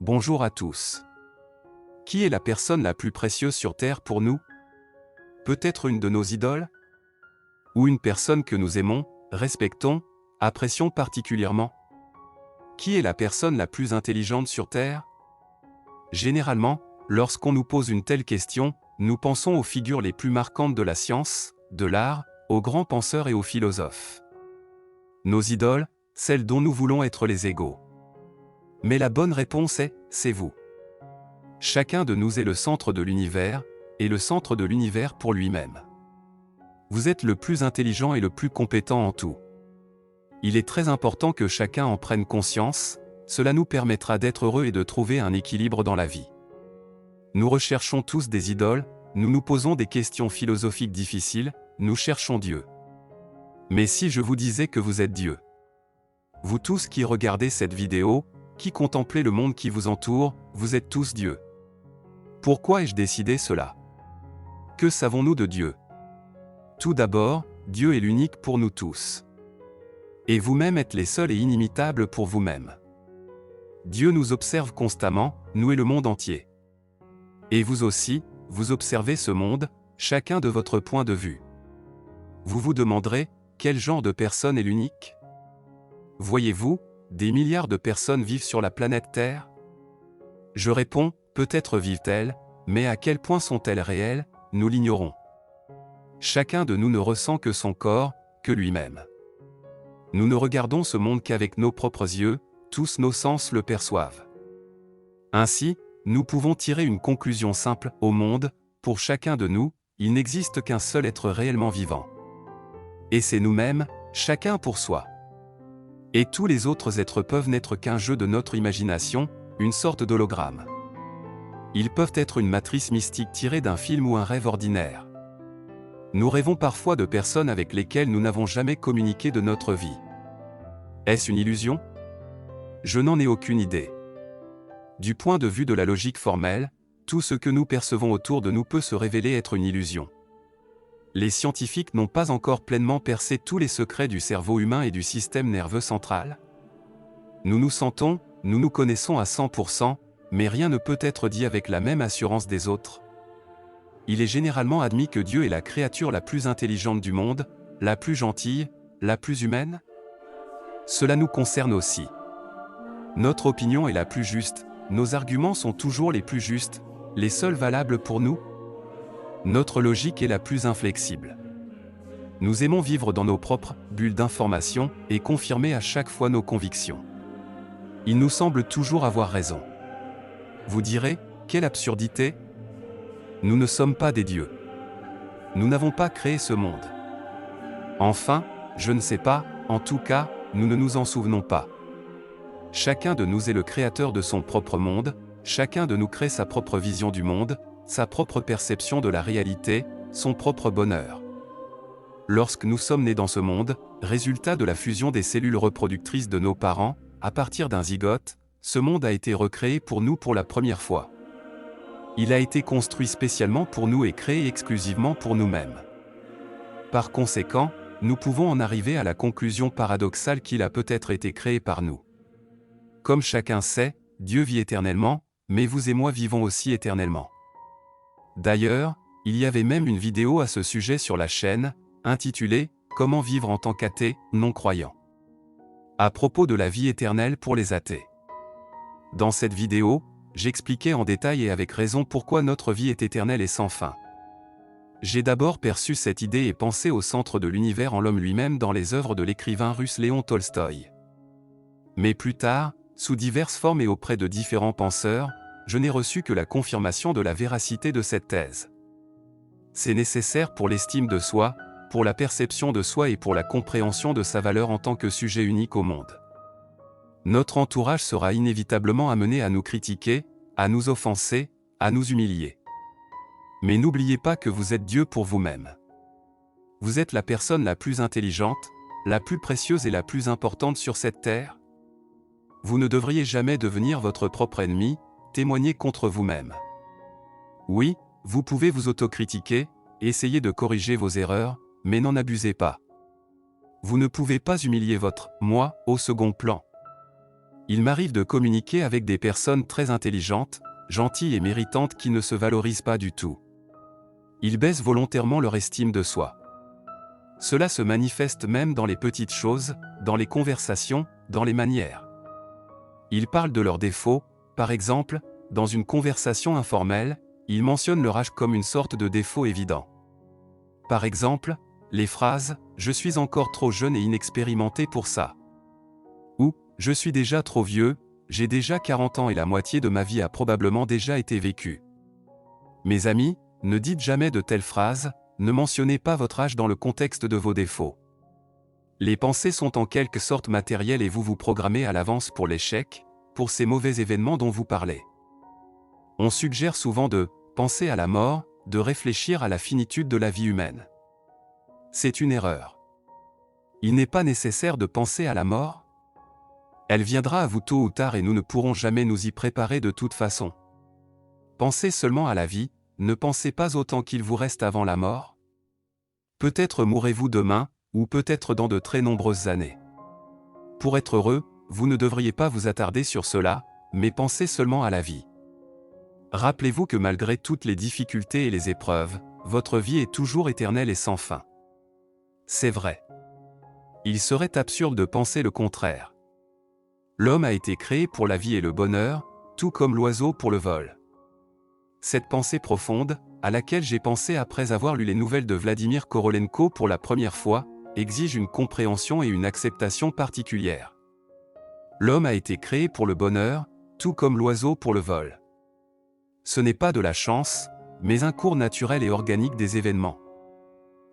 Bonjour à tous. Qui est la personne la plus précieuse sur Terre pour nous? Peut-être une de nos idoles? Ou une personne que nous aimons, respectons, apprécions particulièrement? Qui est la personne la plus intelligente sur Terre? Généralement, lorsqu'on nous pose une telle question, nous pensons aux figures les plus marquantes de la science, de l'art, aux grands penseurs et aux philosophes. Nos idoles, celles dont nous voulons être les égaux. Mais la bonne réponse est, c'est vous. Chacun de nous est le centre de l'univers, et le centre de l'univers pour lui-même. Vous êtes le plus intelligent et le plus compétent en tout. Il est très important que chacun en prenne conscience, cela nous permettra d'être heureux et de trouver un équilibre dans la vie. Nous recherchons tous des idoles, nous nous posons des questions philosophiques difficiles, nous cherchons Dieu. Mais si je vous disais que vous êtes Dieu? Vous tous qui regardez cette vidéo, qui contemplez le monde qui vous entoure, vous êtes tous Dieu. Pourquoi ai-je décidé cela? Que savons-nous de Dieu? Tout d'abord, Dieu est l'unique pour nous tous. Et vous-même êtes les seuls et inimitables pour vous-même. Dieu nous observe constamment, nous et le monde entier. Et vous aussi, vous observez ce monde, chacun de votre point de vue. Vous vous demanderez, quel genre de personne est l'unique? Voyez-vous, des milliards de personnes vivent sur la planète Terre? Je réponds, peut-être vivent-elles, mais à quel point sont-elles réelles, nous l'ignorons. Chacun de nous ne ressent que son corps, que lui-même. Nous ne regardons ce monde qu'avec nos propres yeux, tous nos sens le perçoivent. Ainsi, nous pouvons tirer une conclusion simple, au monde, pour chacun de nous, il n'existe qu'un seul être réellement vivant. Et c'est nous-mêmes, chacun pour soi. Et tous les autres êtres peuvent n'être qu'un jeu de notre imagination, une sorte d'hologramme. Ils peuvent être une matrice mystique tirée d'un film ou un rêve ordinaire. Nous rêvons parfois de personnes avec lesquelles nous n'avons jamais communiqué de notre vie. Est-ce une illusion? Je n'en ai aucune idée. Du point de vue de la logique formelle, tout ce que nous percevons autour de nous peut se révéler être une illusion. Les scientifiques n'ont pas encore pleinement percé tous les secrets du cerveau humain et du système nerveux central. Nous nous sentons, nous nous connaissons à 100%, mais rien ne peut être dit avec la même assurance des autres. Il est généralement admis que Dieu est la créature la plus intelligente du monde, la plus gentille, la plus humaine. Cela nous concerne aussi. Notre opinion est la plus juste, nos arguments sont toujours les plus justes, les seuls valables pour nous. Notre logique est la plus inflexible. Nous aimons vivre dans nos propres bulles d'information et confirmer à chaque fois nos convictions. Il nous semble toujours avoir raison. Vous direz, quelle absurdité? Nous ne sommes pas des dieux. Nous n'avons pas créé ce monde. Enfin, je ne sais pas, en tout cas, nous ne nous en souvenons pas. Chacun de nous est le créateur de son propre monde, chacun de nous crée sa propre vision du monde, sa propre perception de la réalité, son propre bonheur. Lorsque nous sommes nés dans ce monde, résultat de la fusion des cellules reproductrices de nos parents, à partir d'un zygote, ce monde a été recréé pour nous pour la première fois. Il a été construit spécialement pour nous et créé exclusivement pour nous-mêmes. Par conséquent, nous pouvons en arriver à la conclusion paradoxale qu'il a peut-être été créé par nous. Comme chacun sait, Dieu vit éternellement, mais vous et moi vivons aussi éternellement. D'ailleurs, il y avait même une vidéo à ce sujet sur la chaîne, intitulée « Comment vivre en tant qu'athée, non-croyant » à propos de la vie éternelle pour les athées. Dans cette vidéo, j'expliquais en détail et avec raison pourquoi notre vie est éternelle et sans fin. J'ai d'abord perçu cette idée et pensé au centre de l'univers en l'homme lui-même dans les œuvres de l'écrivain russe Léon Tolstoï. Mais plus tard, sous diverses formes et auprès de différents penseurs, je n'ai reçu que la confirmation de la véracité de cette thèse. C'est nécessaire pour l'estime de soi, pour la perception de soi et pour la compréhension de sa valeur en tant que sujet unique au monde. Notre entourage sera inévitablement amené à nous critiquer, à nous offenser, à nous humilier. Mais n'oubliez pas que vous êtes Dieu pour vous-même. Vous êtes la personne la plus intelligente, la plus précieuse et la plus importante sur cette terre. Vous ne devriez jamais devenir votre propre ennemi, témoigner contre vous-même. Oui, vous pouvez vous autocritiquer, essayer de corriger vos erreurs, mais n'en abusez pas. Vous ne pouvez pas humilier votre « moi » au second plan. Il m'arrive de communiquer avec des personnes très intelligentes, gentilles et méritantes qui ne se valorisent pas du tout. Ils baissent volontairement leur estime de soi. Cela se manifeste même dans les petites choses, dans les conversations, dans les manières. Ils parlent de leurs défauts, par exemple, dans une conversation informelle, ils mentionnent leur âge comme une sorte de défaut évident. Par exemple, les phrases « Je suis encore trop jeune et inexpérimenté pour ça » ou « Je suis déjà trop vieux, j'ai déjà 40 ans et la moitié de ma vie a probablement déjà été vécue ». Mes amis, ne dites jamais de telles phrases, ne mentionnez pas votre âge dans le contexte de vos défauts. Les pensées sont en quelque sorte matérielles et vous vous programmez à l'avance pour l'échec, pour ces mauvais événements dont vous parlez. On suggère souvent de penser à la mort, de réfléchir à la finitude de la vie humaine. C'est une erreur. Il n'est pas nécessaire de penser à la mort. Elle viendra à vous tôt ou tard et nous ne pourrons jamais nous y préparer de toute façon. Pensez seulement à la vie, ne pensez pas autant qu'il vous reste avant la mort. Peut-être mourrez-vous demain, ou peut-être dans de très nombreuses années. Pour être heureux, vous ne devriez pas vous attarder sur cela, mais pensez seulement à la vie. Rappelez-vous que malgré toutes les difficultés et les épreuves, votre vie est toujours éternelle et sans fin. C'est vrai. Il serait absurde de penser le contraire. L'homme a été créé pour la vie et le bonheur, tout comme l'oiseau pour le vol. Cette pensée profonde, à laquelle j'ai pensé après avoir lu les nouvelles de Vladimir Korolenko pour la première fois, exige une compréhension et une acceptation particulières. L'homme a été créé pour le bonheur, tout comme l'oiseau pour le vol. Ce n'est pas de la chance, mais un cours naturel et organique des événements.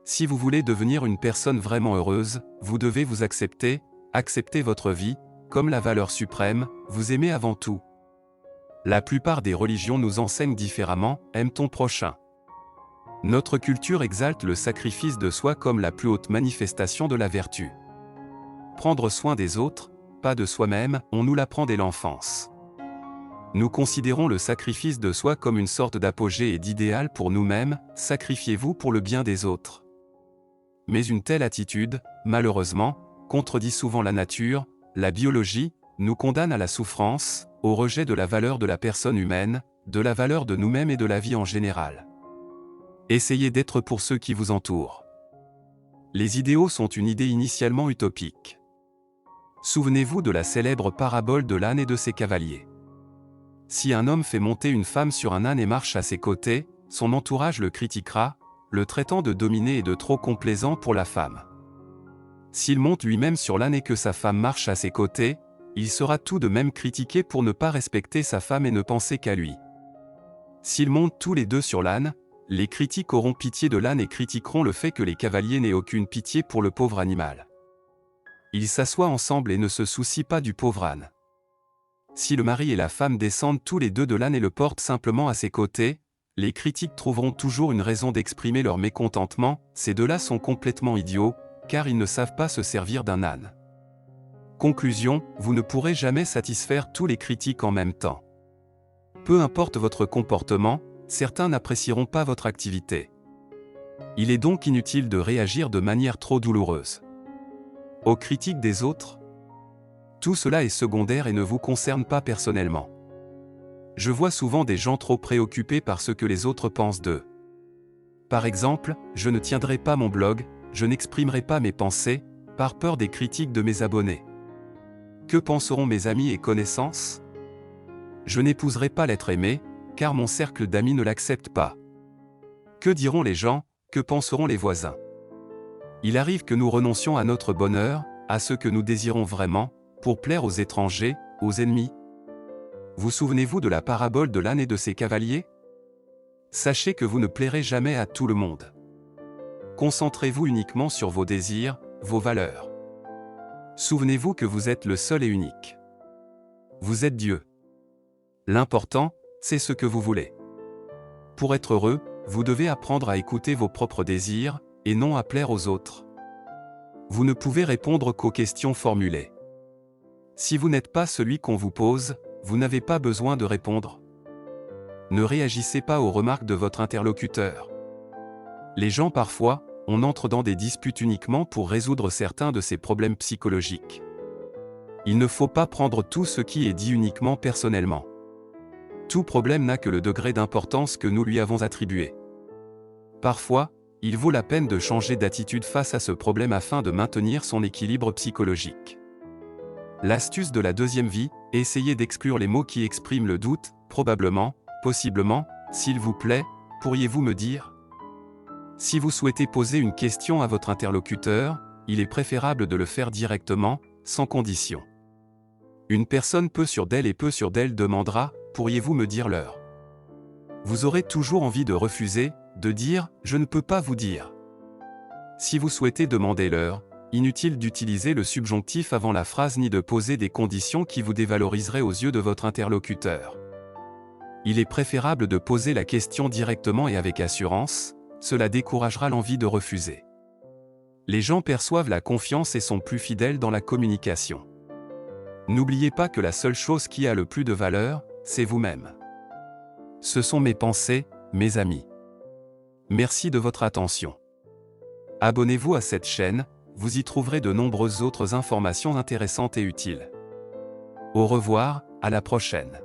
Si vous voulez devenir une personne vraiment heureuse, vous devez vous accepter, accepter votre vie, comme la valeur suprême, vous aimer avant tout. La plupart des religions nous enseignent différemment, aime ton prochain. Notre culture exalte le sacrifice de soi comme la plus haute manifestation de la vertu. Prendre soin des autres, pas de soi-même, on nous l'apprend dès l'enfance. Nous considérons le sacrifice de soi comme une sorte d'apogée et d'idéal pour nous-mêmes, sacrifiez-vous pour le bien des autres. Mais une telle attitude, malheureusement, contredit souvent la nature, la biologie, nous condamne à la souffrance, au rejet de la valeur de la personne humaine, de la valeur de nous-mêmes et de la vie en général. Essayez d'être pour ceux qui vous entourent. Les idéaux sont une idée initialement utopique. Souvenez-vous de la célèbre parabole de l'âne et de ses cavaliers. Si un homme fait monter une femme sur un âne et marche à ses côtés, son entourage le critiquera, le traitant de dominé et de trop complaisant pour la femme. S'il monte lui-même sur l'âne et que sa femme marche à ses côtés, il sera tout de même critiqué pour ne pas respecter sa femme et ne penser qu'à lui. S'ils montent tous les deux sur l'âne, les critiques auront pitié de l'âne et critiqueront le fait que les cavaliers n'aient aucune pitié pour le pauvre animal. Ils s'assoient ensemble et ne se soucient pas du pauvre âne. Si le mari et la femme descendent tous les deux de l'âne et le portent simplement à ses côtés, les critiques trouveront toujours une raison d'exprimer leur mécontentement, ces deux-là sont complètement idiots, car ils ne savent pas se servir d'un âne. Conclusion, vous ne pourrez jamais satisfaire tous les critiques en même temps. Peu importe votre comportement, certains n'apprécieront pas votre activité. Il est donc inutile de réagir de manière trop douloureuse. Aux critiques des autres, tout cela est secondaire et ne vous concerne pas personnellement. Je vois souvent des gens trop préoccupés par ce que les autres pensent d'eux. Par exemple, je ne tiendrai pas mon blog, je n'exprimerai pas mes pensées, par peur des critiques de mes abonnés. Que penseront mes amis et connaissances? Je n'épouserai pas l'être aimé, car mon cercle d'amis ne l'accepte pas. Que diront les gens, que penseront les voisins? Il arrive que nous renoncions à notre bonheur, à ce que nous désirons vraiment, pour plaire aux étrangers, aux ennemis. Vous souvenez-vous de la parabole de l'âne et de ses cavaliers? Sachez que vous ne plairez jamais à tout le monde. Concentrez-vous uniquement sur vos désirs, vos valeurs. Souvenez-vous que vous êtes le seul et unique. Vous êtes Dieu. L'important, c'est ce que vous voulez. Pour être heureux, vous devez apprendre à écouter vos propres désirs, et non à plaire aux autres. Vous ne pouvez répondre qu'aux questions formulées. Si vous n'êtes pas celui qu'on vous pose, vous n'avez pas besoin de répondre. Ne réagissez pas aux remarques de votre interlocuteur. Les gens parfois, on entre dans des disputes uniquement pour résoudre certains de ces problèmes psychologiques. Il ne faut pas prendre tout ce qui est dit uniquement personnellement. Tout problème n'a que le degré d'importance que nous lui avons attribué. Parfois, il vaut la peine de changer d'attitude face à ce problème afin de maintenir son équilibre psychologique. L'astuce de la deuxième vie, essayez d'exclure les mots qui expriment le doute, probablement, possiblement, s'il vous plaît, pourriez-vous me dire ? Si vous souhaitez poser une question à votre interlocuteur, il est préférable de le faire directement, sans condition. Une personne peu sûre d'elle et peu sûre d'elle demandera « Pourriez-vous me dire l'heure ?» Vous aurez toujours envie de refuser, de dire « Je ne peux pas vous dire ». Si vous souhaitez demander l'heure, inutile d'utiliser le subjonctif avant la phrase ni de poser des conditions qui vous dévaloriseraient aux yeux de votre interlocuteur. Il est préférable de poser la question directement et avec assurance, cela découragera l'envie de refuser. Les gens perçoivent la confiance et sont plus fidèles dans la communication. N'oubliez pas que la seule chose qui a le plus de valeur, c'est vous-même. Ce sont mes pensées, mes amis. Merci de votre attention. Abonnez-vous à cette chaîne, vous y trouverez de nombreuses autres informations intéressantes et utiles. Au revoir, à la prochaine.